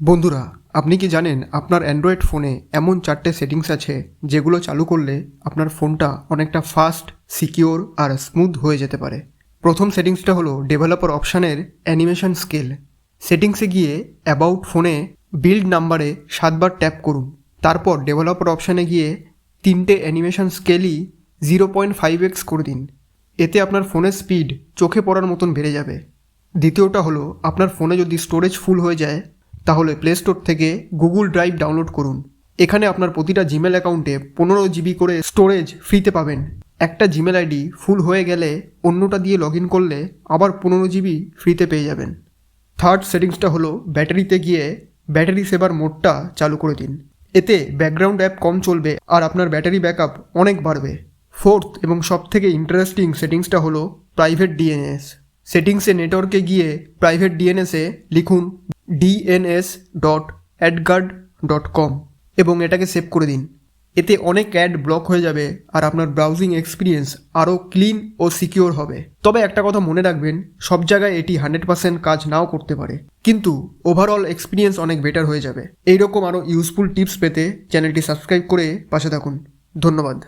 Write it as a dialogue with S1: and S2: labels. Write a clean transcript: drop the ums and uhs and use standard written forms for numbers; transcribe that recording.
S1: বন্ধুরা, আপনি কি জানেন আপনার অ্যান্ড্রয়েড ফোনে এমন 4টে সেটিংস আছে যেগুলো চালু করলে আপনার ফোনটা অনেকটা ফাস্ট, সিকিওর আর স্মুথ হয়ে যেতে পারে। প্রথম সেটিংসটা হলো ডেভেলপার অপশানের অ্যানিমেশন স্কেল। সেটিংসে গিয়ে অ্যাবাউট ফোনে বিল্ড নাম্বারে 7বার ট্যাপ করুন। তারপর ডেভেলপার অপশানে গিয়ে 3টে অ্যানিমেশন স্কেলই 0.5x করে দিন। এতে আপনার ফোনের স্পিড চোখে পড়ার মতন বেড়ে যাবে। দ্বিতীয়টা হলো আপনার ফোনে যদি স্টোরেজ ফুল হয়ে যায় তাহলে প্লে স্টোর থেকে গুগল ড্রাইভ ডাউনলোড করুন। এখানে আপনার প্রতিটা জিমেল অ্যাকাউন্টে 15 GB করে স্টোরেজ ফ্রিতে পাবেন। একটা জিমেল আইডি ফুল হয়ে গেলে অন্যটা দিয়ে লগ ইন করলে আবার 15 GB ফ্রিতে পেয়ে যাবেন। থার্ড সেটিংসটা হলো ব্যাটারিতে গিয়ে ব্যাটারি সেভার মোডটা চালু করে দিন। এতে ব্যাকগ্রাউন্ড অ্যাপ কম চলবে আর আপনার ব্যাটারি ব্যাকআপ অনেক বাড়বে। ফোর্থ এবং সবথেকে ইন্টারেস্টিং সেটিংসটা হলো প্রাইভেট ডিএনএস। সেটিংসে নেটওয়ার্কে গিয়ে প্রাইভেট ডিএনএসে লিখুন dns.adguard.com এবং এটাকে সেভ করে দিন। এতে অনেক অ্যাড ব্লক হয়ে যাবে আর আপনার ব্রাউজিং এক্সপিরিয়েন্স আরও ক্লিন ও সিকিওর হবে। তবে একটা কথা মনে রাখবেন, সব জায়গায় এটি 100% কাজ নাও করতে পারে, কিন্তু ওভারঅল এক্সপিরিয়েন্স অনেক বেটার হয়ে যাবে। এইরকম আরও ইউজফুল টিপস পেতে চ্যানেলটি সাবস্ক্রাইব করে পাশে থাকুন। ধন্যবাদ।